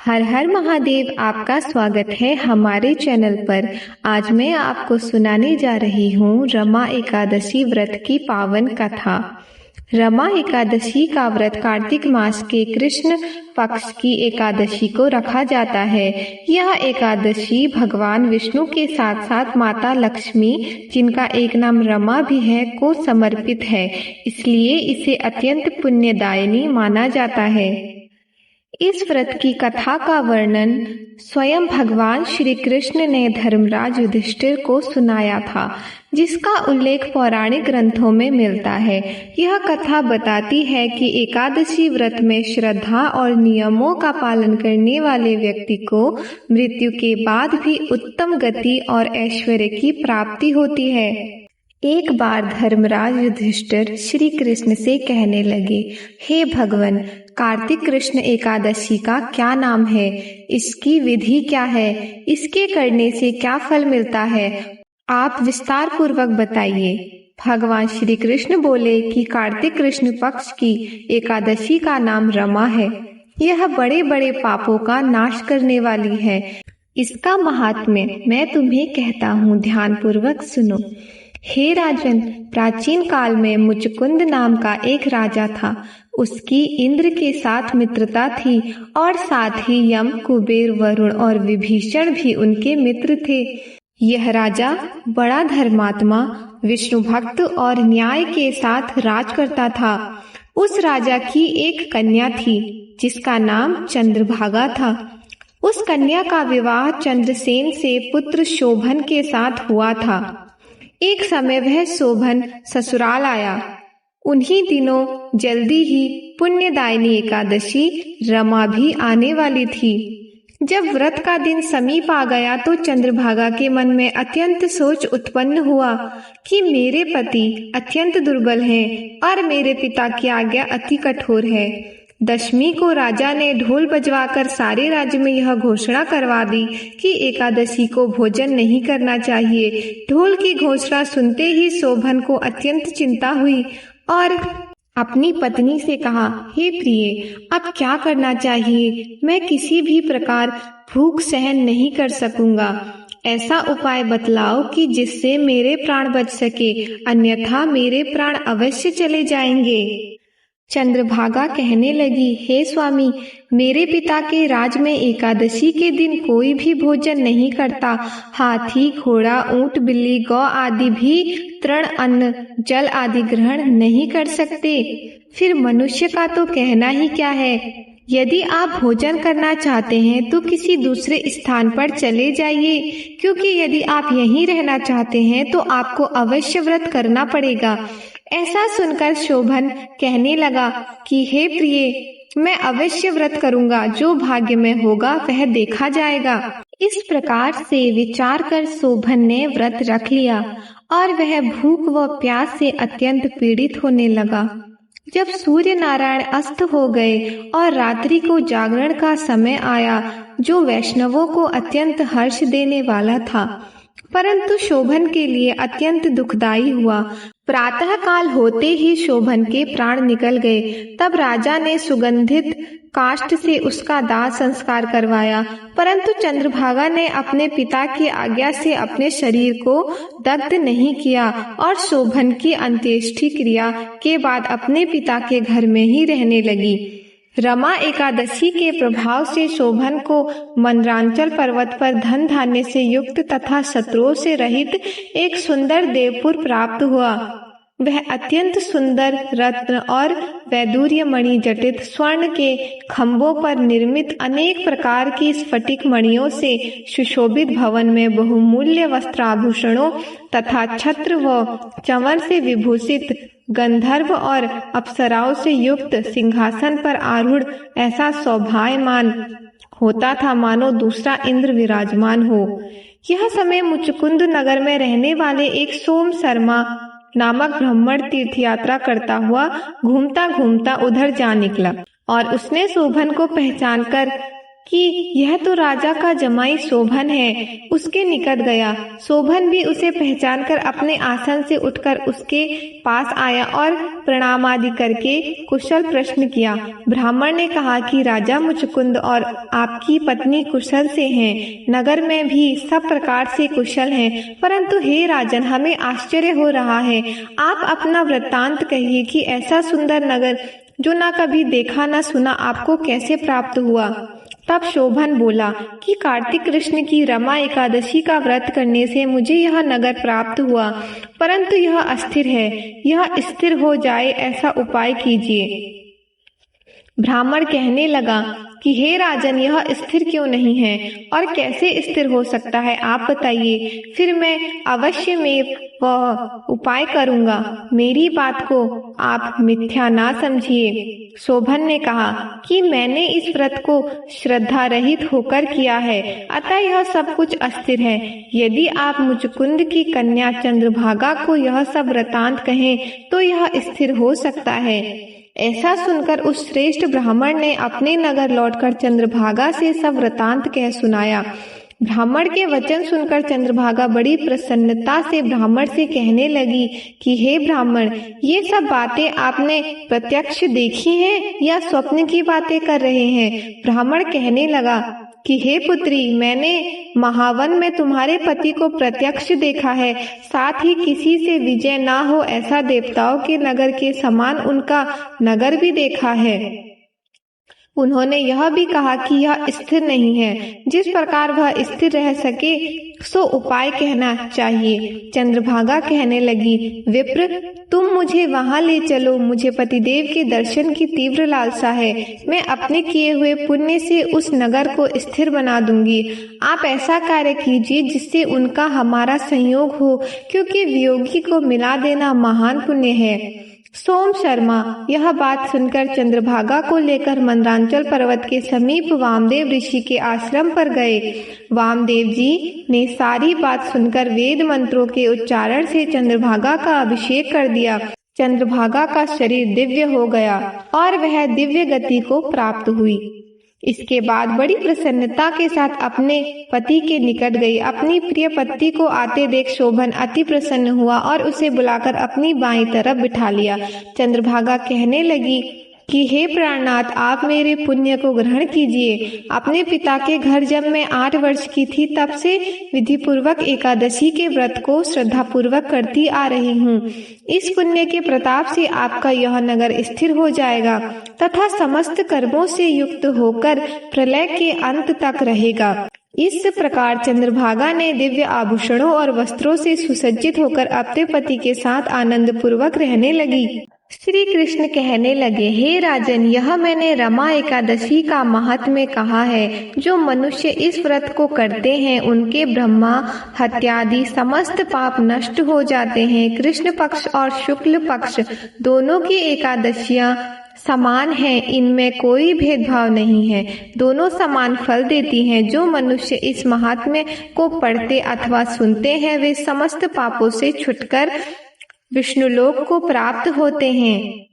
हर हर महादेव। आपका स्वागत है हमारे चैनल पर। आज मैं आपको सुनाने जा रही हूँ रमा एकादशी व्रत की पावन कथा। रमा एकादशी का व्रत कार्तिक मास के कृष्ण पक्ष की एकादशी को रखा जाता है। यह एकादशी भगवान विष्णु के साथ साथ माता लक्ष्मी, जिनका एक नाम रमा भी है, को समर्पित है, इसलिए इसे अत्यंत पुण्यदायिनी माना जाता है। इस व्रत की कथा का वर्णन स्वयं भगवान श्री कृष्ण ने धर्मराज युधिष्ठिर को सुनाया था, जिसका उल्लेख पौराणिक ग्रंथों में मिलता है। यह कथा बताती है कि एकादशी व्रत में श्रद्धा और नियमों का पालन करने वाले व्यक्ति को मृत्यु के बाद भी उत्तम गति और ऐश्वर्य की प्राप्ति होती है। एक बार धर्मराज युधिष्ठिर श्री कृष्ण से कहने लगे, हे भगवान, कार्तिक कृष्ण एकादशी का क्या नाम है? इसकी विधि क्या है? इसके करने से क्या फल मिलता है? आप विस्तार पूर्वक बताइए। भगवान श्री कृष्ण बोले कि कार्तिक कृष्ण पक्ष की एकादशी का नाम रमा है। यह बड़े बड़े पापों का नाश करने वाली है। इसका महात्म्य मैं तुम्हें कहता हूँ, ध्यान पूर्वक सुनो। हे राजन, प्राचीन काल में मुचकुंद नाम का एक राजा था। उसकी इंद्र के साथ मित्रता थी और साथ ही यम, कुबेर, वरुण और विभीषण भी उनके मित्र थे। यह राजा बड़ा धर्मात्मा, विष्णु भक्त और न्याय के साथ राज करता था। उस राजा की एक कन्या थी जिसका नाम चंद्रभागा था। उस कन्या का विवाह चंद्रसेन से पुत्र शोभन के साथ हुआ था। एक समय वह शोभन ससुराल आया। उन्हीं दिनों जल्दी ही पुण्यदायिनी एकादशी रमा भी आने वाली थी। जब व्रत का दिन समीप आ गया तो चंद्रभागा के मन में अत्यंत सोच उत्पन्न हुआ कि मेरे पति अत्यंत दुर्बल हैं और मेरे पिता की आज्ञा अति कठोर है। दशमी को राजा ने ढोल बजवाकर सारे राज्य में यह घोषणा करवा दी कि एकादशी को भोजन नहीं करना चाहिए। ढोल की घोषणा सुनते ही शोभन को अत्यंत चिंता हुई और अपनी पत्नी से कहा, हे प्रिय, अब क्या करना चाहिए? मैं किसी भी प्रकार भूख सहन नहीं कर सकूंगा। ऐसा उपाय बतलाओ कि जिससे मेरे प्राण बच सके, अन्यथा मेरे प्राण अवश्य चले जाएंगे। चंद्रभागा कहने लगी, हे स्वामी, मेरे पिता के राज में एकादशी के दिन कोई भी भोजन नहीं करता। हाथी, घोड़ा, ऊंट, बिल्ली, गौ आदि भी तृण, अन्न, जल आदि ग्रहण नहीं कर सकते। फिर मनुष्य का तो कहना ही क्या है। यदि आप भोजन करना चाहते हैं तो किसी दूसरे स्थान पर चले जाइए, क्योंकि यदि आप यहीं रहना चाहते हैं तो आपको अवश्य व्रत करना पड़ेगा। ऐसा सुनकर शोभन कहने लगा कि हे प्रिय, मैं अवश्य व्रत करूंगा। जो भाग्य में होगा वह देखा जाएगा। इस प्रकार से विचार कर शोभन ने व्रत रख लिया और वह भूख व प्यास से अत्यंत पीड़ित होने लगा। जब सूर्य नारायण अस्त हो गए और रात्रि को जागरण का समय आया, जो वैष्णवों को अत्यंत हर्ष देने वाला था, परंतु शोभन के लिए अत्यंत दुखदायी हुआ। प्रातः काल होते ही शोभन के प्राण निकल गए। तब राजा ने सुगंधित काष्ठ से उसका दाह संस्कार करवाया, परंतु चंद्रभागा ने अपने पिता की आज्ञा से अपने शरीर को दग्ध नहीं किया और शोभन की अंत्येष्टि क्रिया के बाद अपने पिता के घर में ही रहने लगी। रमा एकादशी के प्रभाव से शोभन को मंदरांचल पर्वत पर धन धान्य से युक्त तथा शत्रुओं से रहित एक सुंदर देवपुर प्राप्त हुआ। वह अत्यंत सुंदर रत्न और वैदूर्य मणि जटित स्वर्ण के खंभों पर निर्मित अनेक प्रकार की स्फटिक मणियों से सुशोभित भवन में बहुमूल्य वस्त्राभूषणों तथा छत्र व चंवर से विभूषित गंधर्व और अप्सराओं से युक्त सिंहासन पर आरूढ़ ऐसा शोभायमान होता था मानो दूसरा इंद्र विराजमान हो। यह समय मुचकुंद नगर में रहने वाले एक सोम शर्मा नामक ब्राह्मण तीर्थ यात्रा करता हुआ घूमता घूमता उधर जा निकला और उसने शोभन को पहचान कर कि यह तो राजा का जमाई शोभन है। उसके निकट गया। शोभन भी उसे पहचानकर अपने आसन से उठकर उसके पास आया और प्रणाम आदि करके कुशल प्रश्न किया। ब्राह्मण ने कहा कि राजा मुचकुंद और आपकी पत्नी कुशल से हैं। नगर में भी सब प्रकार से कुशल हैं, परंतु हे राजन, हमें आश्चर्य हो रहा है। आप अपना वृत्तांत कहिए कि ऐसा सुंदर नगर जो ना कभी देखा न सुना आपको कैसे प्राप्त हुआ। तब शोभन बोला कि कार्तिक कृष्ण की रमा एकादशी का व्रत करने से मुझे यह नगर प्राप्त हुआ, परंतु यह अस्थिर है। यह स्थिर हो जाए ऐसा उपाय कीजिए। ब्राह्मण कहने लगा कि हे राजन, यह स्थिर क्यों नहीं है और कैसे स्थिर हो सकता है, आप बताइए, फिर मैं अवश्य में वह उपाय करूंगा। मेरी बात को आप मिथ्या ना समझिए। शोभन ने कहा कि मैंने इस व्रत को श्रद्धा रहित होकर किया है, अतः यह सब कुछ अस्थिर है। यदि आप मुचकुंद की कन्या चंद्रभागा को यह सब वृतांत कहें तो यह स्थिर हो सकता है। ऐसा सुनकर उस श्रेष्ठ ब्राह्मण ने अपने नगर लौटकर चंद्रभागा से सब वृतांत कह सुनाया। ब्राह्मण के वचन सुनकर चंद्रभागा बड़ी प्रसन्नता से ब्राह्मण से कहने लगी कि हे ब्राह्मण, ये सब बातें आपने प्रत्यक्ष देखी हैं या स्वप्न की बातें कर रहे हैं। ब्राह्मण कहने लगा कि हे पुत्री, मैंने महावन में तुम्हारे पति को प्रत्यक्ष देखा है, साथ ही किसी से विजय ना हो ऐसा देवताओं के नगर के समान उनका नगर भी देखा है। उन्होंने यह भी कहा कि यह स्थिर नहीं है। जिस प्रकार वह स्थिर रह सके सो उपाय कहना चाहिए। चंद्रभागा कहने लगी, विप्र, तुम मुझे वहां ले चलो। मुझे पतिदेव के दर्शन की तीव्र लालसा है। मैं अपने किए हुए पुण्य से उस नगर को स्थिर बना दूंगी। आप ऐसा कार्य कीजिए जिससे उनका हमारा संयोग हो, क्योंकि वियोगी को मिला देना महान पुण्य है। सोम शर्मा यह बात सुनकर चंद्रभागा को लेकर मंदरांचल पर्वत के समीप वामदेव ऋषि के आश्रम पर गए। वामदेव जी ने सारी बात सुनकर वेद मंत्रों के उच्चारण से चंद्रभागा का अभिषेक कर दिया। चंद्रभागा का शरीर दिव्य हो गया और वह दिव्य गति को प्राप्त हुई। इसके बाद बड़ी प्रसन्नता के साथ अपने पति के निकट गई। अपनी प्रिय पति को आते देख शोभन अति प्रसन्न हुआ और उसे बुलाकर अपनी बाईं तरफ बिठा लिया। चंद्रभागा कहने लगी कि हे प्राणनाथ, आप मेरे पुण्य को ग्रहण कीजिए। अपने पिता के घर जब मैं 8 वर्ष की थी तब से विधि पूर्वक एकादशी के व्रत को श्रद्धा पूर्वक करती आ रही हूँ। इस पुण्य के प्रताप से आपका यह नगर स्थिर हो जाएगा तथा समस्त कर्मों से युक्त होकर प्रलय के अंत तक रहेगा। इस प्रकार चंद्रभागा ने दिव्य आभूषणों और वस्त्रों से सुसज्जित होकर अपने पति के साथ आनंद पूर्वक रहने लगी। श्री कृष्ण कहने लगे, हे राजन, यह मैंने रमा एकादशी का महात्म्य कहा है। जो मनुष्य इस व्रत को करते हैं उनके ब्रह्मा हत्यादि समस्त पाप नष्ट हो जाते हैं। कृष्ण पक्ष और शुक्ल पक्ष दोनों की एकादशियां समान हैं, इनमें कोई भेदभाव नहीं है। दोनों समान फल देती हैं। जो मनुष्य इस महात्म्य को पढ़ते अथवा सुनते हैं वे समस्त पापों से छुटकर विष्णुलोक को प्राप्त होते हैं।